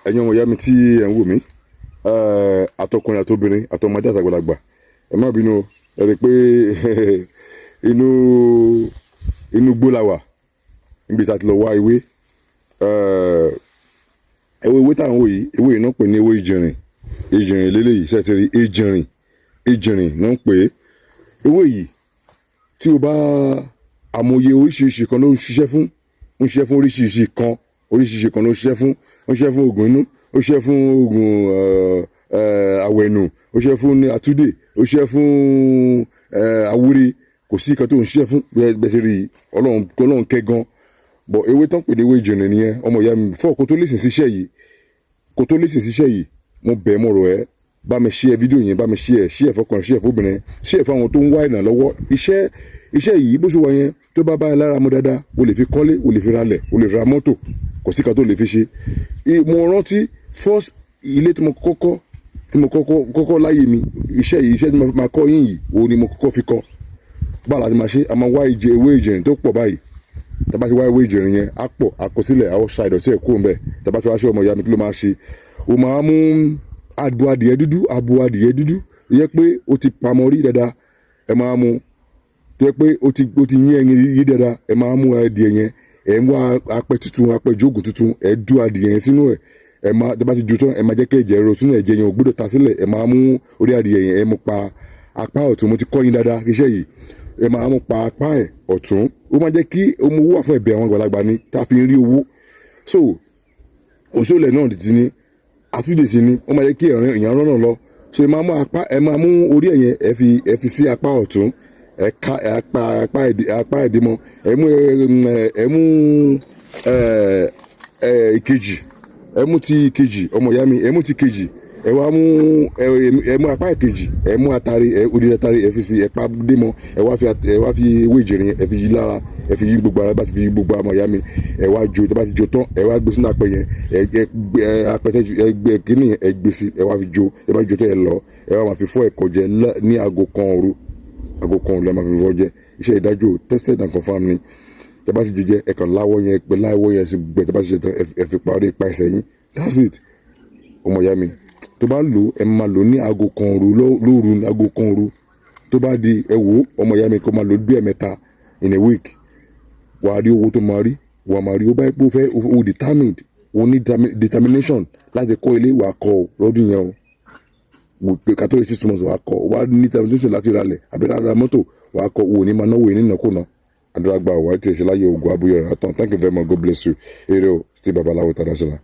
ẹ̀yin ọmọ ìyá mi tí ẹ̀ ń wò mí àtọkùnrin àtobìnrin àtọmọdé àtàgbàlagbà ẹ má bínú ẹ rí i pé inú gbó la wà níbi tí a ti lọ wá ewé ewé tá à ń wò yìí ewé yìí náà pè ní ewé ìjìnrìn lélẹ́yìí sẹ́tìrì ìjìnrìn náà ń pè é ewé yìí tí o bá àmọye oríṣiríṣi kan ló ń ṣiṣẹ́ fún oríṣiríṣi kan ló ń ṣiṣẹ́ fún ó ń ṣiṣẹ́ fún oògùn inú ó ṣiṣẹ́ fún oògùn àwẹ̀nù ó ṣiṣẹ́ fún àtúndè ó ṣiṣẹ́ fún àwúre kò sí nǹkan tó ń ṣiṣẹ́ fún bẹ́ẹ̀ ṣe rí ọlọ́run kẹ́ gan bọ̀ ewé tán pè ní ewé ìjìnrìn nìyẹn ọmọ ìyá mi fọ́ kó tó lè sìn síṣẹ́ yìí mo bẹ̀ mo rọ̀ ẹ́ bá mi share fídíò yẹn bá mi share fọkùnrin share fóbìnrin share fáwọn tó ń wá ìrànlọ́wọ́ iṣẹ́ yìí bó ṣe wà yẹn tó bá bá ẹ lára mu dáadáa o lè fi kọ́lé o lè fi ralẹ̀ o lè fi ra mọ́tò kò sí kan tó lè fi ṣe mo rántí first ilé tí mo kọ́kọ́ láyé mi iṣẹ́ tí mo máa kọ́ yín yìí òun ni mo kọ́kọ́ fi kọ́ báwo la ti máa ṣe a máa wá ewé ìjìnrìn tó pọ̀ báyìí tá bá ti wá ewé ìjìnrìn yẹn á pọ̀ àkọsílẹ̀ àwọn ṣàìdọ̀ ìdọ̀tí ẹ̀ kúrò ń bẹ̀ tá bá ti wá ṣe ọmọ ìyá mi kí ló máa ṣe o máa mú abo adìyẹ dúdú yẹ pé o ti pamọ́ rí dáadáa ẹ máa mú yẹ pé o ti yín ẹyin yí dáadáa ẹ máa mú adìyẹ yẹn ẹ ń wá apẹ jóògùn tuntun ẹ dú adìyẹ yẹn sínú ẹ máa tẹ́ bá ti jó tán ẹ máa jẹ́ kí ẹ̀jẹ̀ rọ sínú ẹ̀jẹ̀ yẹn ò gbọ́dọ̀ ta sílẹ̀ ẹ máa mú orí adìyẹ yẹn ẹ mú pa apá ọ̀tún mo ti kọ́ yín dáadáa iṣẹ́ yìí ẹ máa mú pa apá ẹ̀ ọ̀tún ó máa jẹ́ kí ọmọ owó wà fún ẹ̀bẹ̀ àwọn àgbàlagbà ni tá a fi ń rí owó so òṣòlẹ̀ náà ti ní àtúndè sí ni ó máa jẹ́ kí èèyàn rán náà lọ so ẹ máa mú orí ẹ̀yẹn ẹ fi sí apá ọ̀tún ẹ ká apá ẹ̀dínmọ́ ẹ mú ìkejì ẹ mú ti ìkejì ọmọ ìyá mi ẹ mú ti ìkejì ẹ wá mú ẹ mú apá ìkejì ẹ mú atari odidi atari ẹ fi si ẹ pa démọ ẹ wá fi ewé ìjìnrìn ẹ fi yí lára ẹ fi yí gbogbo ara bá ti fi yí gbogbo ọmọ ìyá mi ẹ wá jó tó bá ti jó tán ẹ wá gbé sínú apẹ yẹn apẹtẹ ẹ gbé kíní ẹ gbé sí ẹ wá fi jó ẹ bá jó tẹ ẹ lọ ẹ wá máa fi fọ ẹ̀kọ jẹ ní aago kan òru ẹ máa fi fọ jẹ iṣẹ́ ìdájọ́ tested and confirmed ni ẹ bá ti jíjẹ ẹ kàn láwọ yẹn pẹ láwọ yẹn ṣe gbẹ tẹ bá ti ṣe tán ẹ fi parí ipa ẹsẹ̀ yín that's it ọmọ ìyá mi tó bá lò ẹ máa lò ní aago kan òru lóru aago kan òru tó bá di ẹ wò ọmọ ìyá mi kó máa lò bí ẹ̀mẹ́ta in a week wà á rí owó tó máa rí wà á máa rí ó bá yẹ pé ó fẹ́ o determined o ní determination láti kọ́ ilé wà á kọ́ ọ lọ́dún yẹn o kátó 6 months wà á kọ́ wà á ní determination láti ralẹ̀ àbí ra mọ́tò wà á kọ́ wò ní máa náwó yìí nínàkúnà àdúrà gba ọ̀wá tí ẹ ṣe láyé ogun abúyọ̀ rẹ̀ àtàn thank you very much God bless you eré o Steve Babalawo International.